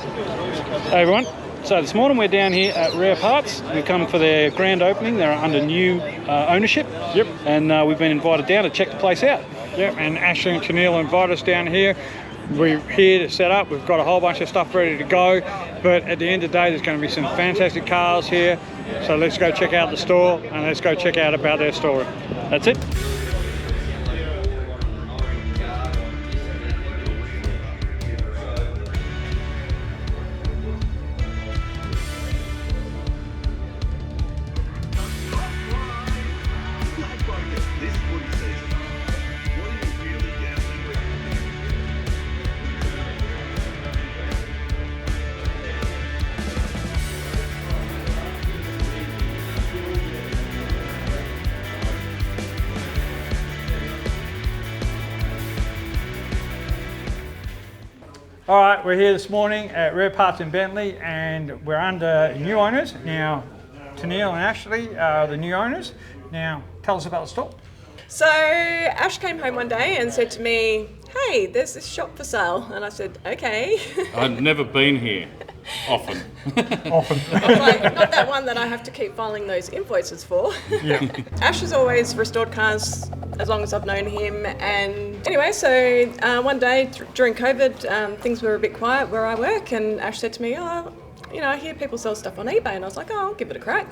Hey everyone, so this morning we're down here at Rare Parts. We've come for their grand opening. They're under new ownership. Yep. And we've been invited down to check the place out. Yep, and Ashley Teniele invited us down here. We're here to set up. We've got a whole bunch of stuff ready to go. But at the end of the day, there's going to be some fantastic cars here. So let's go check out the store and let's go check out about their story. That's it. All right, we're here this morning at Rare Parts in Bentley and we're under new owners. Now, Teniele and Ashley are the new owners. Now, tell us about the store. So Ash came home one day and said to me, hey, there's this shop for sale. And I said, okay. I'd never been here often. Often. Like, not that one that I have to keep filing those invoices for. Yeah. Ash has always restored cars as long as I've known him. And anyway, so one day during COVID, things were a bit quiet where I work. And Ash said to me, oh, you know, I hear people sell stuff on eBay. And I was like, oh, I'll give it a crack.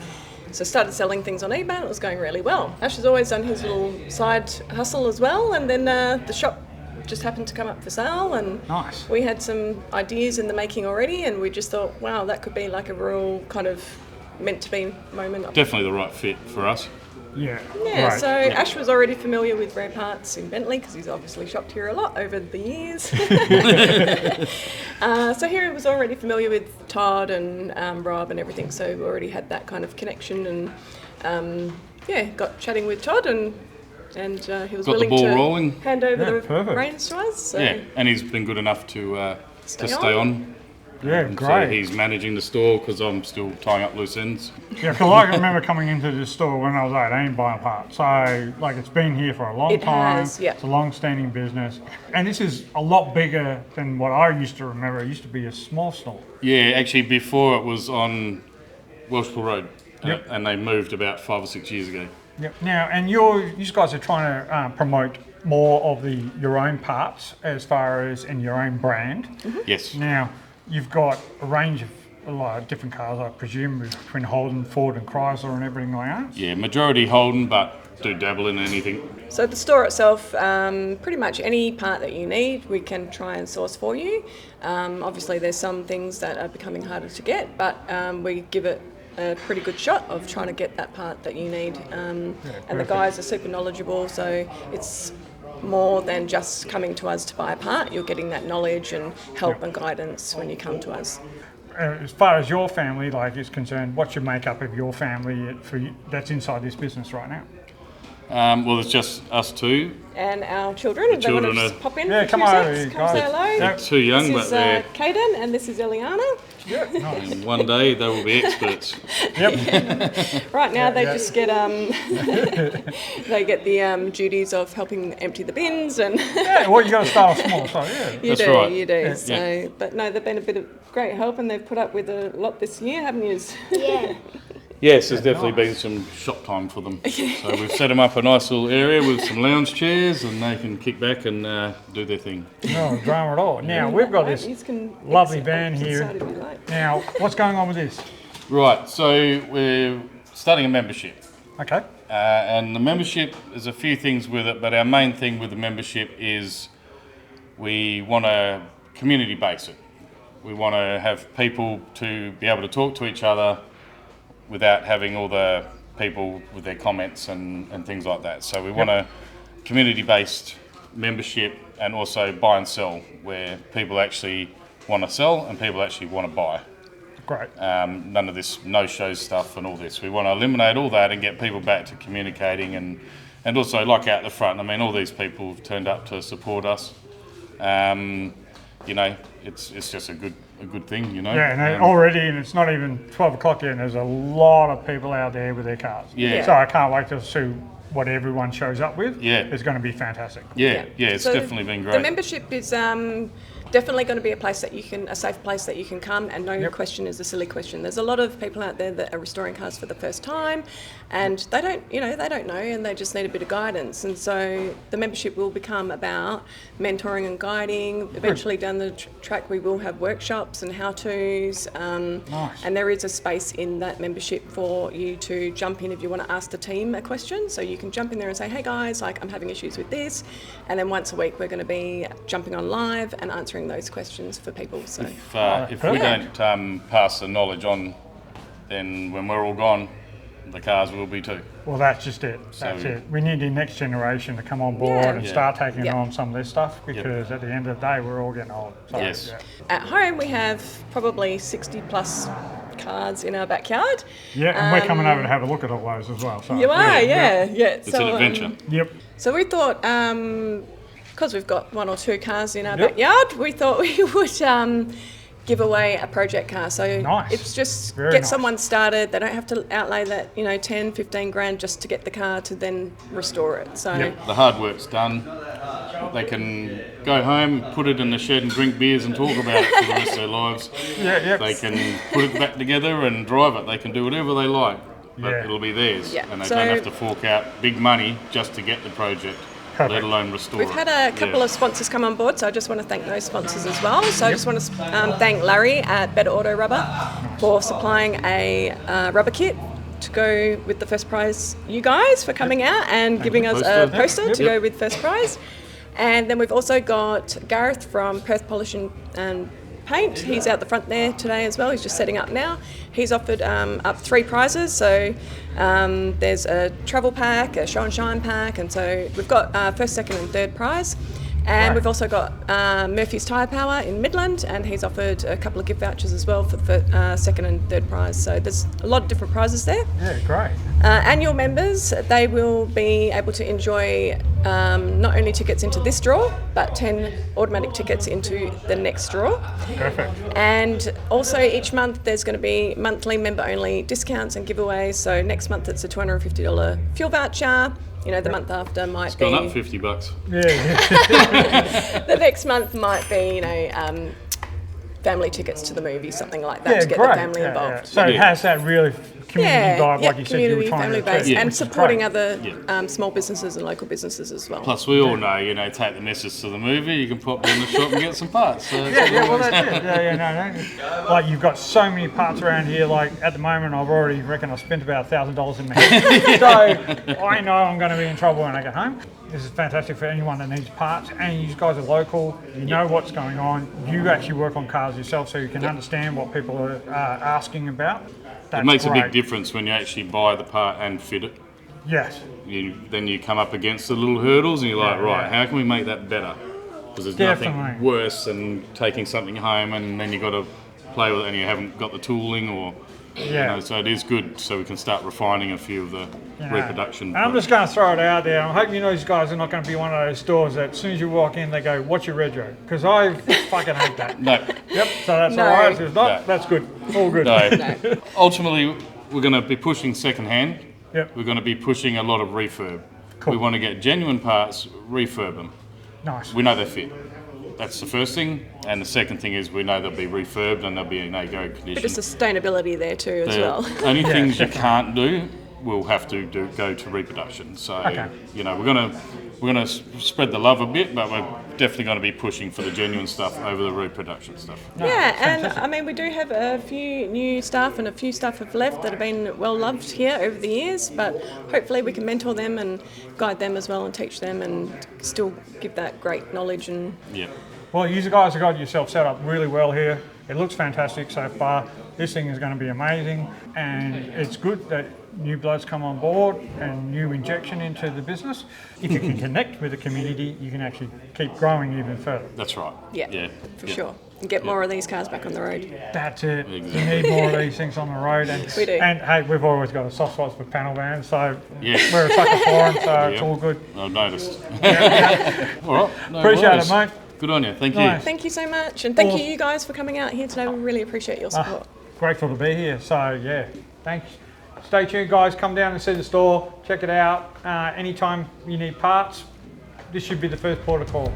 So I started selling things on eBay and it was going really well. Ash has always done his little side hustle as well. And then the shop just happened to come up for sale and Nice. We had some ideas in the making already and we just thought, wow, that could be like a real kind of meant to be moment. Definitely the right fit for us. Yeah. Yeah, Great. so Ash was already familiar with Rare Parts in Bentley because he's obviously shopped here a lot over the years. So here he was already familiar with Todd and Rob and everything, so we already had that kind of connection and got chatting with Todd and he was Got the willing ball to rolling. hand over the perfect. reins to us. So. Yeah, and he's been good enough to stay on. Yeah, So great. he's managing the store because I'm still tying up loose ends. Yeah, because I remember coming into this store when I was 18 buying parts. So, like, it's been here for a long It time. has, yeah. It's a long-standing business. And this is a lot bigger than what I used to remember. It used to be a small store. Yeah, actually before it was on Welshpool Road. Yep. And they moved about 5 or 6 years ago. Yep. Now, and you guys are trying to promote more of your own parts as far as in your own brand. Mm-hmm. Yes. Now, you've got a range of a lot of different cars, I presume, between Holden, Ford and Chrysler and everything like that. Yeah, majority Holden, but do dabble in anything. So the store itself, pretty much any part that you need, we can try and source for you. Obviously, there's some things that are becoming harder to get, but we give it a pretty good shot of trying to get that part that you need. And the guys are super knowledgeable, so it's more than just coming to us to buy a part. You're getting that knowledge and help and guidance when you come to us. As far as your family is concerned, what's your makeup of your family that's inside this business right now? Well, it's just us two. And our children, if they want to children just pop in Yeah, for come two over, secs, you come say guys. hello. They're too young, This but is they're... Caden and this is Eliana. And one day they will be experts. Yep. Right now they just get they get the duties of helping empty the bins and Yeah, well, you got to start off small, so yeah. you That's do, right. you do. Yeah. So, but no, they've been a bit of great help and they've put up with a lot this year, haven't you? Yeah. Yes, there's definitely been some shop time for them. So we've set them up a nice little area with some lounge chairs and they can kick back and do their thing. No drama at all. Now, we've got this lovely van here. Now, what's going on with this? Right, so we're starting a membership. Okay. And the membership, there's a few things with it, but our main thing with the membership is we want to community base it. We want to have people to be able to talk to each other without having all the people with their comments and things like that. So we want a community-based membership and also buy and sell, where people actually want to sell and people actually want to buy. Great. None of this no-show stuff and all this. We want to eliminate all that and get people back to communicating and also like out the front. I mean, all these people have turned up to support us. You know, it's just a good thing, you know. Yeah, and already, and it's not even 12 o'clock yet, and there's a lot of people out there with their cars. Yeah. So I can't wait to see what everyone shows up with. Yeah. It's going to be fantastic. Yeah, it's So definitely been great. The membership is definitely going to be a safe place that you can come, and no question is a silly question. There's a lot of people out there that are restoring cars for the first time, and they don't know, and they just need a bit of guidance. And so the membership will become about mentoring and guiding. Eventually down the track, we will have workshops and how-tos, and there is a space in that membership for you to jump in if you want to ask the team a question. So you can jump in there and say, hey guys, like I'm having issues with this, and then once a week we're going to be jumping on live and answering those questions for people. So if we don't pass the knowledge on, then when we're all gone, the cars will be too. Well, that's just it. That's it. We need the next generation to come on board and start taking on some of this stuff, because at the end of the day, we're all getting old. So, At home, we have probably 60 plus cars in our backyard. Yeah, and we're coming over to have a look at all those as well. So, you are, yeah. It's an adventure. So we thought, because we've got 1 or 2 cars in our backyard, we thought we would give away a project car. So it's just get someone started. They don't have to outlay that 10, 15 grand just to get the car to then restore it. So the hard work's done. They can go home, put it in the shed and drink beers and talk about it for the rest of their lives. They can put it back together and drive it. They can do whatever they like, but it'll be theirs. And they don't have to fork out big money just to get the project, let alone restore it. We've had a couple of sponsors come on board, so I just want to thank those sponsors as well. So I just want to thank Larry at Better Auto Rubber for supplying a rubber kit to go with the first prize. You guys for coming out and giving us a poster to go with first prize. And then we've also got Gareth from Perth Polish and Paint. He's out the front there today as well. He's just setting up now. He's offered up 3 prizes. So there's a travel pack, a show and shine pack, and so we've got first, second and third prize. And we've also got Murphy's Tyre Power in Midland, and he's offered a couple of gift vouchers as well for the second and third prize. So there's a lot of different prizes there. Yeah, great. Annual members, they will be able to enjoy not only tickets into this draw, but 10 automatic tickets into the next draw. Perfect. And also each month there's going to be monthly member-only discounts and giveaways. So next month it's a $250 fuel voucher. The month after might be... It's gone up $50. The next month might be, family tickets to the movies, something like that, to get the family involved. So it has that really community vibe, like you said, you were trying family to based, achieve, and supporting other small businesses and local businesses as well. Plus, we all know, take the missus to the movie, you can pop down the shop and get some parts. So well, that's it. No. Like, you've got so many parts around here. Like, at the moment, I've already reckon I've spent about $1,000 in the head. So I know I'm going to be in trouble when I get home. This is fantastic for anyone that needs parts, and you guys are local, you know what's going on, you actually work on cars yourself, so you can understand what people are asking about. That's it makes great. a big difference when you actually buy the part and fit it. Yes. Then you come up against the little hurdles and you're like, how can we make that better? Because there's nothing worse than taking something home and then you've got to play with it and you haven't got the tooling or... so it is good, so we can start refining a few of the reproduction. And I'm just going to throw it out there. I'm hoping these guys are not going to be one of those stores that as soon as you walk in, they go, "What's your rego?" Because I fucking hate that. No. Yep. So that's all right. If it's not, that's good. All good. No. Ultimately, we're going to be pushing second-hand. Yep. We're going to be pushing a lot of refurb. Cool. We want to get genuine parts, refurb them. Nice. We know they fit. That's the first thing, and the second thing is we know they'll be refurbed and they'll be in go condition. Bit of sustainability there too as well. Only things you can't do, we'll have to go to reproduction. So we're gonna spread the love a bit, but we're definitely going to be pushing for the genuine stuff over the reproduction stuff. And we do have a few new staff, and a few staff have left that have been well loved here over the years, but hopefully we can mentor them and guide them as well and teach them and still give that great knowledge. And well, you guys have got yourself set up really well here. It looks fantastic so far. This thing is going to be amazing, and it's good that new bloods come on board and new injection into the business. If you can connect with the community, you can actually keep growing even further. That's right. For sure. And get more of these cars back on the road. That's it. Exactly. You need more of these things on the road. And we do. And hey, we've always got a soft spot for panel vans, so we're a sucker for them, so it's all good. I've noticed. All right. Appreciate it, mate. Good on you. Thank you. Thank you so much. And thank you guys for coming out here today. We really appreciate your support. Grateful to be here. So, thanks. Stay tuned, guys. Come down and see the store. Check it out. Anytime you need parts, this should be the first port of call.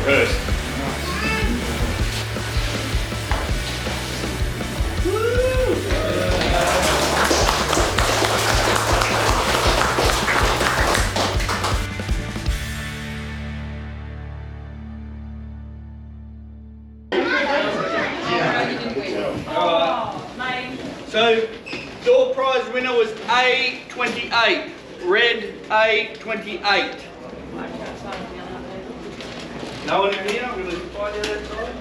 rehearsed. So, door prize winner was A28, red A28. No one in here? I'm going to find you that side.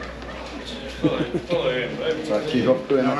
Follow him. So keep up doing that.